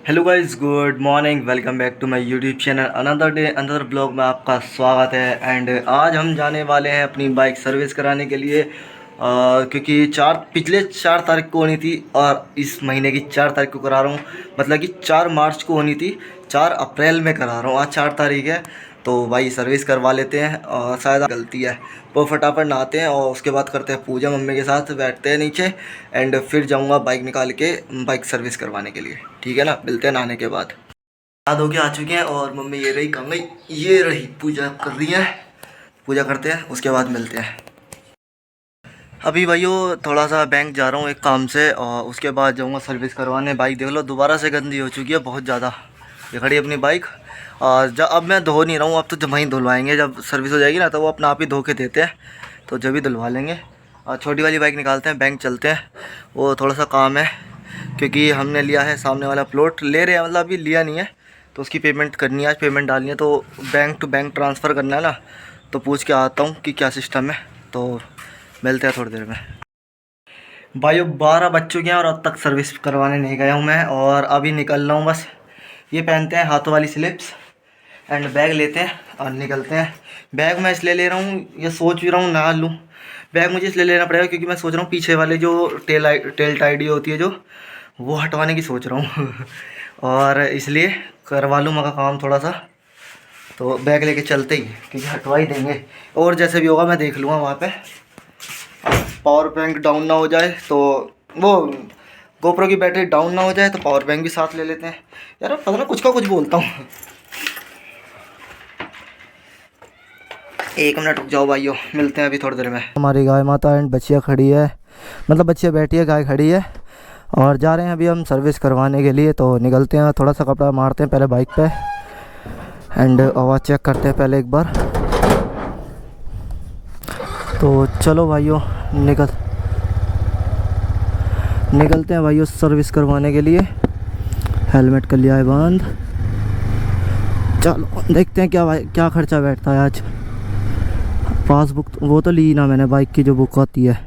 Hello guys, good morning. Welcome back to my YouTube channel. Another day another blog में आपका स्वागत है। And आज हम जाने वाले हैं अपनी बाइक सर्विस कराने के लिए, क्योंकि पिछले 4 तारीख को होनी थी और इस महीने की 4 तारीख को करा रहा हूँ। मतलब कि 4 मार्च को होनी थी, 4 अप्रैल में करा रहा हूँ। आज 4 तारीख है तो भाई सर्विस करवा लेते हैं। और शायद गलती है वो फटाफट नहाते हैं और उसके बाद करते हैं पूजा। मम्मी के साथ बैठते हैं नीचे एंड फिर जाऊंगा बाइक निकाल के बाइक सर्विस करवाने के लिए। ठीक है ना, मिलते हैं नहाने के बाद। नहा धो के आ चुके हैं और मम्मी ये रही कहाँ गई, ये रही पूजा कर रही है। पूजा करते हैं उसके बाद मिलते हैं। अभी भाइयों थोड़ा सा बैंक जा रहा हूँ एक काम से और उसके बाद जाऊँगा सर्विस करवाने। बाइक देख लो दोबारा से गंदी हो चुकी है बहुत ज़्यादा। ये खड़ी अपनी बाइक और जब अब मैं धो नहीं रहा हूँ, अब तो जब वहीं धुलवाएंगे, जब सर्विस हो जाएगी ना तो वो अपना आप ही धो के देते हैं, तो जब भी धुलवा लेंगे। और छोटी वाली बाइक निकालते हैं, बैंक चलते हैं। वो थोड़ा सा काम है क्योंकि हमने लिया है सामने वाला प्लॉट, ले रहे हैं मतलब अभी लिया नहीं है, तो उसकी पेमेंट करनी है। आज पेमेंट डालनी है तो बैंक टू बैंक ट्रांसफ़र करना है ना, तो पूछ के आता हूँ कि क्या सिस्टम है। तो मिलते हैं थोड़ी देर में। भाइयों 12 बज चुके हैं और अब तक सर्विस करवाने नहीं गया हूँ मैं, और अभी निकल रहा हूँ बस। ये पहनते हैं हाथों वाली स्लिप्स एंड बैग लेते हैं और निकलते हैं। बैग मैं इसलिए ले रहा हूँ, ये सोच भी रहा हूँ ना लूँ। बैग मुझे इसलिए लेना पड़ेगा क्योंकि मैं सोच रहा हूँ पीछे वाले जो टेल टाइडी होती है जो, वो हटवाने की सोच रहा हूँ और इसलिए करवा लूँ मगर काम थोड़ा सा। तो बैग लेके चलते ही, क्योंकि हटवा ही देंगे और जैसे भी होगा मैं देख लूँगा वहाँ पे। पावर बैंक डाउन ना हो जाए तो, वो गोप्रो की बैटरी डाउन ना हो जाए तो पावर बैंक भी साथ ले लेते हैं। यार पता ना कुछ का कुछ बोलता हूँ। 1 मिनट रुक जाओ भाइयों, मिलते हैं अभी थोड़ी देर में। हमारी गाय माता एंड बच्चियाँ खड़ी है, मतलब बच्चियाँ बैठी है, गाय खड़ी है और जा रहे हैं अभी हम सर्विस करवाने के लिए। तो निकलते हैं, थोड़ा सा कपड़ा मारते हैं पहले बाइक पे एंड आवाज़ चेक करते हैं पहले एक बार। तो चलो भाइयों निकलते हैं भाइयों सर्विस करवाने के लिए। हेलमेट कर लिया है बंद। चलो देखते हैं क्या खर्चा बैठता है आज। पासबुक वो तो ली ना मैंने, बाइक की जो बुक होती है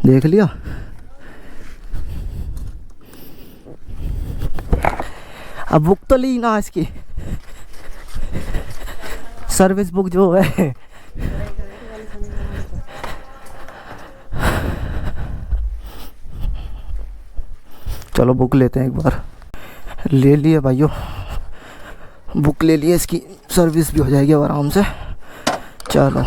देख लिया। अब बुक तो ली ना इसकी, सर्विस बुक जो है। चलो बुक लेते हैं एक बार। ले लिए भाइयों, बुक ले लिए, इसकी सर्विस भी हो जाएगी अब आराम से। चलो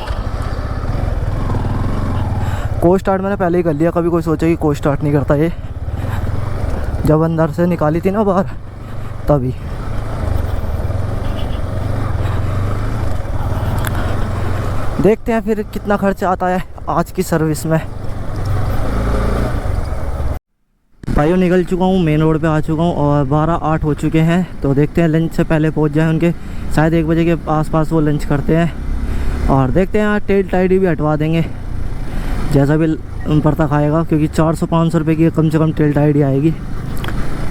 को स्टार्ट मैंने पहले ही कर लिया, कभी कोई सोचा कि को स्टार्ट नहीं करता ये। जब अंदर से निकाली थी ना बाहर तभी। देखते हैं फिर कितना खर्चा आता है आज की सर्विस में। भाइयों निकल चुका हूँ, मेन रोड पे आ चुका हूँ और 12:08 हो चुके हैं। तो देखते हैं लंच से पहले पहुँच जाए उनके, शायद 1 बजे के आसपास वो लंच करते हैं। और देखते हैं यहाँ टेल टाइडी भी हटवा देंगे जैसा भी पड़ता खाएगा, क्योंकि 400-500 रुपये की कम से कम टेल टाइडी आएगी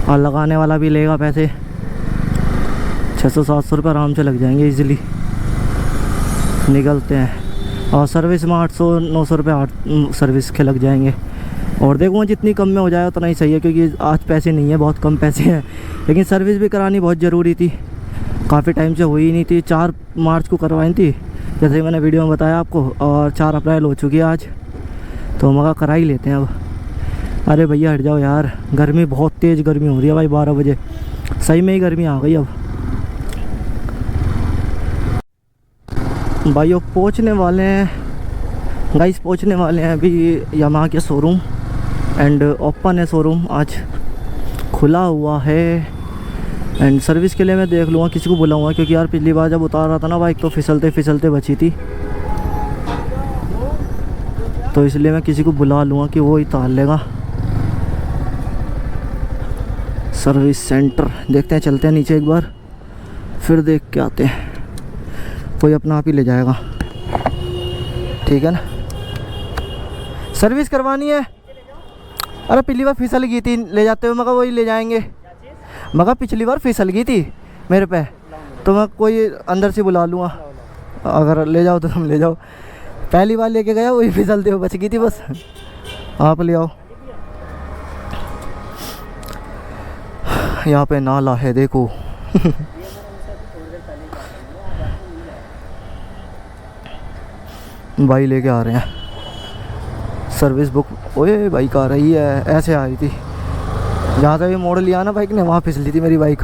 और लगाने वाला भी लेगा पैसे। 600-700 रुपये आराम से लग जाएंगे इजीली। निकलते हैं और सर्विस में 800-900 रुपये सर्विस के लग जाएंगे। और देखूँगा जितनी कम में हो जाए उतना ही सही है, क्योंकि आज पैसे नहीं है, बहुत कम पैसे हैं। लेकिन सर्विस भी करानी बहुत ज़रूरी थी, काफ़ी टाइम से हुई नहीं थी। 4 मार्च को करवाई थी जैसे मैंने वीडियो में बताया आपको, और 4 अप्रैल हो चुकी है आज, तो मगा करा ही लेते हैं अब। अरे भैया हट जाओ यार, गर्मी बहुत तेज़ गर्मी हो रही है भाई। 12 बजे सही में ही गर्मी आ गई अब। भाइयों पहुंचने वाले हैं गाइस, पहुंचने वाले हैं अभी यामाहा के शोरूम एंड ओपन है शोरूम, आज खुला हुआ है। एंड सर्विस के लिए मैं देख लूँगा, किसी को बुलाऊँगा, क्योंकि यार पिछली बार जब उतार रहा था ना बाइक तो फिसलते फिसलते बची थी, तो इसलिए मैं किसी को बुला लूँगा कि वो ही उतार लेगा। सर्विस सेंटर देखते हैं, चलते हैं नीचे एक बार, फिर देख के आते हैं। कोई अपना आप ही ले जाएगा, ठीक है ना। सर्विस करवानी है। अरे पिछली बार फिसल गई थी ले जाते हुए, मगर वही ले जाएंगे। मगर पिछली बार फिसल गई थी मेरे पे, तो मैं कोई अंदर से बुला लूँगा। अगर ले जाओ तो तुम ले जाओ। पहली बार लेके गया वही फिसलते हुए बच गई थी, बस आप ले आओ। यहाँ पे नाला है देखो। भाई लेके आ रहे हैं सर्विस बुक। ओए बाइक आ रही है, ऐसे आ रही थी जहाँ से भी मोड़ लिया ना बाइक ने, वहाँ फिसली थी मेरी बाइक।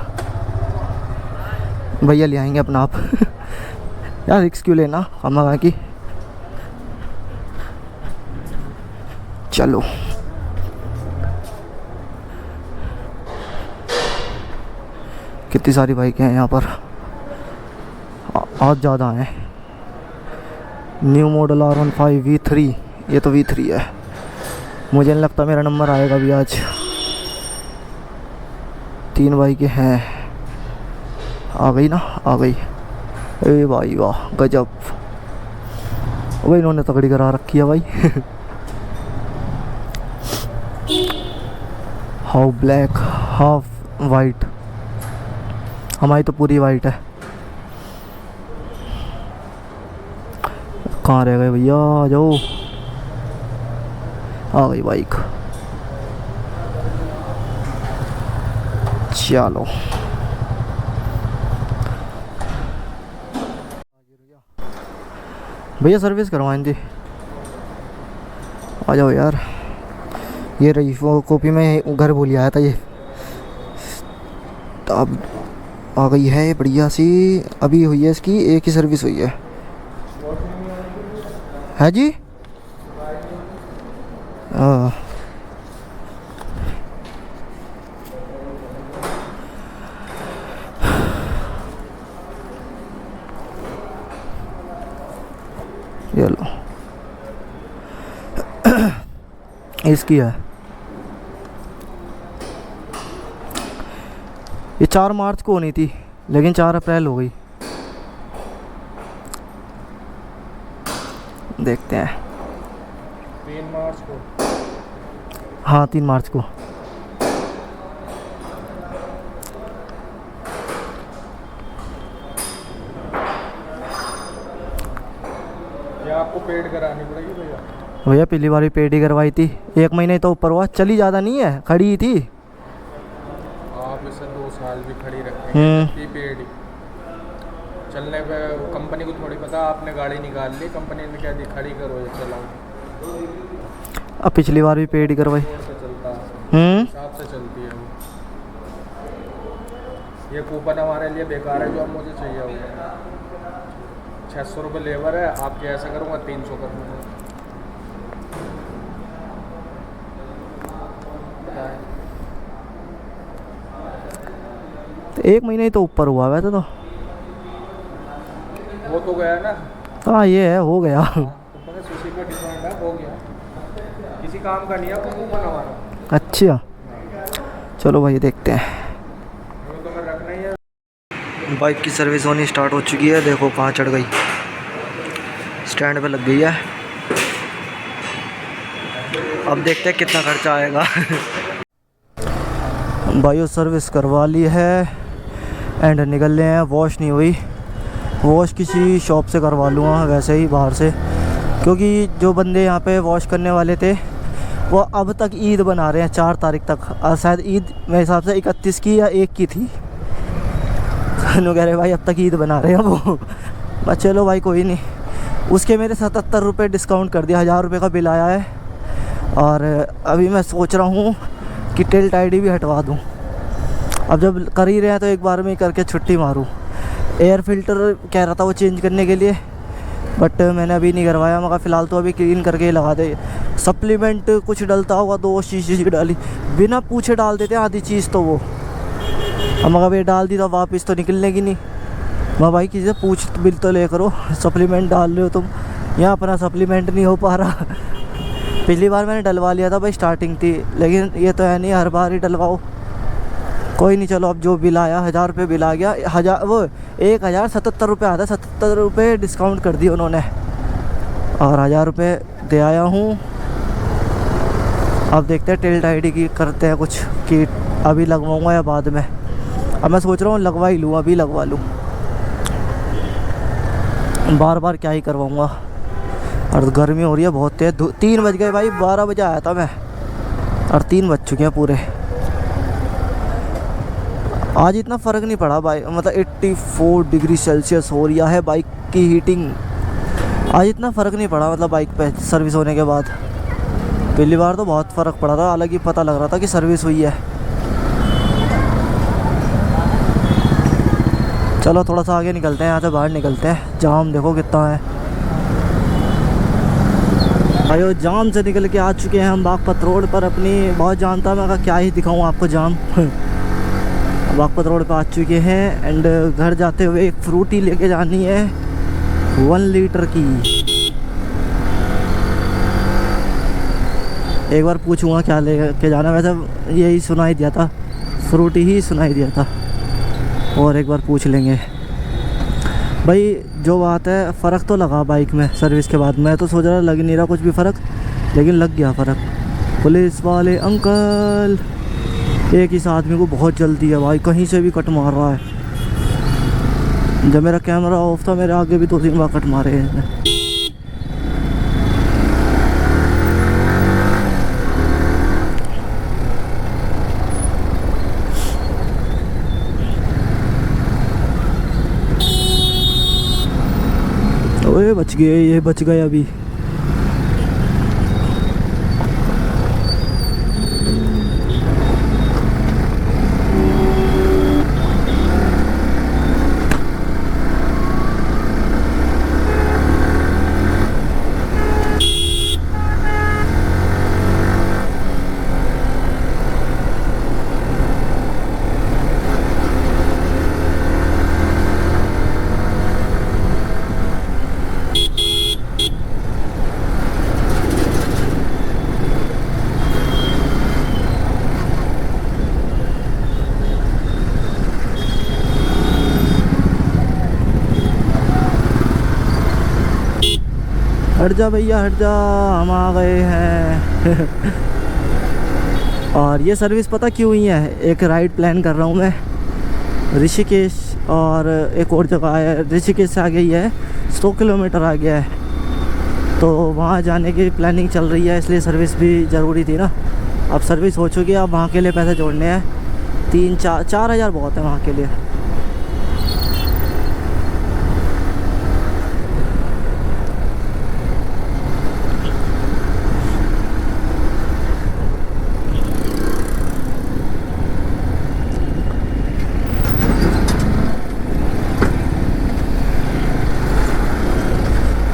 भैया ले आएंगे अपना आप। यार रिक्स क्यों लेना हम वहाँ की। चलो कितनी सारी बाइकें हैं यहाँ पर, आज ज़्यादा हैं। न्यू मॉडल R15 V3, ये तो V3 है। मुझे नहीं लगता मेरा नंबर आएगा भी आज। 3 बाइकें हैं। आ गई ना, आ गई। ए भाई वाह गजब, भाई इन्होंने तगड़ी करा रखी है भाई। हाउ ब्लैक हाफ वाइट, हमारी तो पूरी वाइट है। कहाँ रह गए भैया, आ जाओ। आ गई बाइक, चलो। भैया सर्विस करवाएं थी, आ जाओ यार। ये रही वो कॉपी में घर भूल आया था ये, तो अब आ गई है बढ़िया सी। अभी हुई है इसकी एक ही सर्विस हुई है जी। ये लो इसकी है। ये 4 मार्च को होनी थी लेकिन 4 अप्रैल हो गई। देखते हैं। 3 मार्च को, हाँ 3 मार्च को। ये आपको पेड करानी पड़ेगी भैया। भैया पिछली बार भी पेड ही करवाई थी, 1 महीने तो ऊपर हुआ, चली ज़्यादा नहीं है, खड़ी ही थी। आप इसे 2 साल भी खड़ी रखेंगे पेड ही चलने पे। कंपनी को थोड़ी पता, आपने गाड़ी निकाल ली, कंपनी ने क्या दी, खड़ी करो या चलाओ। अब पिछली बार भी पेड ही करवाई। से चलता है, हिसाब से चलती है वो। ये कूपन हमारे लिए बेकार है, जो अब मुझे चाहिए होगा। 600 रुपये लेबर है, आपके ऐसा करूँगा 300 कर दूँगा। तो 1 महीने ही तो ऊपर हुआ वैसे तो। वो तो गया ना। हाँ ये है, हो गया। उसी पे डिपेंड है, हो गया, किसी काम का नहीं है कूपन हमारा। अच्छा चलो भाई देखते हैं। तो मैं रखना ही है। बाइक की सर्विस होनी स्टार्ट हो चुकी है, देखो कहाँ चढ़ गई, स्टैंड पे लग गई है। अब देखते हैं कितना खर्चा आएगा। बायो सर्विस करवा ली है एंड निकल रहे हैं। वॉश नहीं हुई, वॉश किसी शॉप से करवा लूँगा वैसे ही बाहर से, क्योंकि जो बंदे यहाँ पे वॉश करने वाले थे वो अब तक ईद बना रहे हैं 4 तारीख तक। शायद ईद मेरे हिसाब से 31 की या 1 की थी। कह रहे भाई अब तक ईद बना रहे हैं वो। बस चलो भाई कोई नहीं। उसके मेरे 77 रुपये डिस्काउंट कर दिया, 1000 रुपये का बिल आया है। और अभी मैं सोच रहा हूँ कि टेल टाइडी भी हटवा दूँ। अब जब कर ही रहे हैं तो एक बार में ही करके छुट्टी मारूँ। एयर फिल्टर कह रहा था वो चेंज करने के लिए, बट मैंने अभी नहीं करवाया। मगर फ़िलहाल तो अभी क्लीन करके ही लगा दे। सप्लीमेंट कुछ डलता होगा तो वो चीज़ डाली, बिना पूछे डाल देते आधी चीज़ तो वो। अब मगर ये डाल दी तो वापस तो निकलने की नहीं। मैं भाई किसी से पूछ बिल तो ले करो, सप्लीमेंट डाल रहे हो तुम, यहाँ अपना सप्लीमेंट नहीं हो पा रहा। पिछली बार मैंने डलवा लिया था भाई, स्टार्टिंग थी, लेकिन ये तो है नहीं हर बार ही डलवाओ। कोई नहीं, चलो अब जो बिल आया 1000 रुपये बिल आ गया। 1077 रुपये आता है, 77 रुपये डिस्काउंट कर दिए उन्होंने और 1000 रुपये दे आया हूँ। अब देखते हैं टेल टाइडी की करते हैं कुछ, कि अभी लगवाऊँगा या बाद में। अब मैं सोच रहा हूँ लगवा ही लूँ, अभी लगवा लूँ, बार बार क्या ही करवाऊँगा। और गर्मी हो रही है बहुत तेज़। 3 बज गए भाई, 12 बजे आया था मैं और 3 बज चुके हैं पूरे। आज इतना फ़र्क नहीं पड़ा बाइक, मतलब 84 डिग्री सेल्सियस हो रहा है बाइक की हीटिंग। आज इतना फ़र्क नहीं पड़ा मतलब बाइक पे सर्विस होने के बाद। पहली बार तो बहुत फ़र्क पड़ा था, हालांकि पता लग रहा था कि सर्विस हुई है। चलो थोड़ा सा आगे निकलते हैं, यहाँ से बाहर निकलते हैं। जाम देखो कितना है भाई। जाम से निकल के आ चुके हैं हम बागपत रोड पर। अपनी बहुत जाम था, मैं कहा क्या ही दिखाऊँ आपको जाम। बागपत रोड पर आ चुके हैं एंड घर जाते हुए एक फ्रूटी लेके जानी है 1 लीटर की। एक बार पूछूंगा क्या लेके जाना, वैसे यही सुनाई दिया था, फ्रूटी ही सुनाई दिया था, और एक बार पूछ लेंगे भाई। जो बात है फ़र्क तो लगा बाइक में सर्विस के बाद। मैं तो सोच रहा लग नहीं रहा कुछ भी फ़र्क, लेकिन लग गया फ़र्क। पुलिस वाले अंकल, एक इस आदमी को बहुत जल्दी है भाई, कहीं से भी कट मार रहा है। जब मेरा कैमरा ऑफ था मेरे आगे भी 2-3 बार कट मारे हैं। ओए बच गए, ये बच गए अभी। हट जा भैया हट जा, हम आ गए हैं। और ये सर्विस पता क्यों हुई है, एक राइड प्लान कर रहा हूँ मैं ऋषिकेश, और एक और जगह है ऋषिकेश से आगे ही है, 100 किलोमीटर आ गया है, तो वहाँ जाने की प्लानिंग चल रही है, इसलिए सर्विस भी ज़रूरी थी ना। अब सर्विस हो चुकी है, अब वहाँ के लिए पैसे जोड़ने हैं। 3-4 हज़ार बहुत है वहाँ के लिए।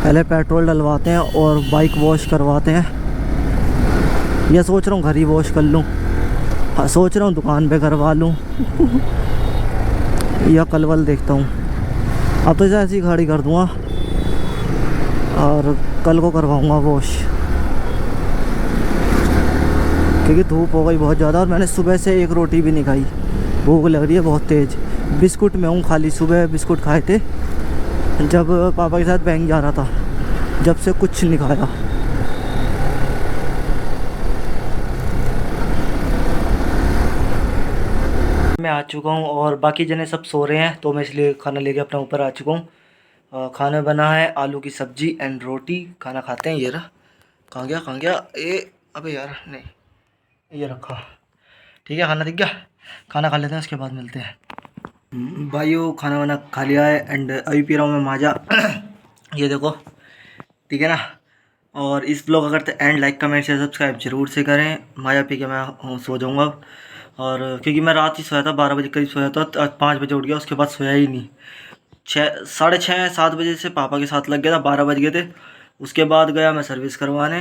पहले पेट्रोल डलवाते हैं और बाइक वॉश करवाते हैं। यह सोच रहा हूँ घर ही वॉश कर लूँ, हाँ सोच रहा हूँ दुकान पे करवा लूँ। या कल वल देखता हूँ। अब तो ऐसी ही गाड़ी कर दूँगा और कल को करवाऊँगा वॉश, क्योंकि धूप हो गई बहुत ज़्यादा और मैंने सुबह से एक रोटी भी नहीं खाई, भूख लग रही है बहुत तेज़। बिस्कुट में हूँ खाली, सुबह बिस्कुट खाए थे जब पापा के साथ बैंक जा रहा था, जब से कुछ नहीं खाया। मैं आ चुका हूँ और बाकी जने सब सो रहे हैं, तो मैं इसलिए खाना लेके अपना ऊपर आ चुका हूँ। खाना बना है आलू की सब्जी एंड रोटी, खाना खाते हैं। ये रहा, कहाँ गया ए, अबे यार नहीं, ये रखा। ठीक है खाना दिख गया, खाना खा लेते हैं उसके बाद मिलते हैं। भाइयों खाना वाना खा लिया है एंड अभी पी रहा हूँ मैं माजा। ये देखो ठीक है ना। और इस ब्लॉग अगर तो and like comment share subscribe जरूर से करें। माजा पी के मैं सो जाऊँगा अब, और क्योंकि मैं रात ही सोया था, 12 बजे करीब सोया था, 5 बजे उठ गया, उसके बाद सोया ही नहीं। 6:30-7 बजे से पापा के साथ लग गया था, 12 बज गए थे। उसके बाद गया मैं सर्विस करवाने,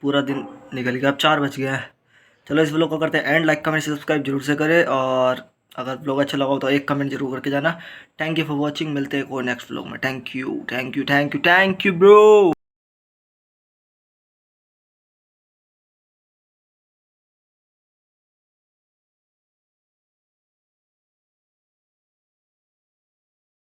पूरा दिन निकल गया, अब 4 बज गया है। चलो इस ब्लॉग को करते हैं एंड, लाइक कमेंट सब्सक्राइब जरूर से करें, और अगर ब्लॉग अच्छा लगा हो तो एक कमेंट जरूर करके जाना। थैंक यू फॉर वॉचिंग, मिलते हैं एक और नेक्स्ट ब्लॉग में। Thank you bro.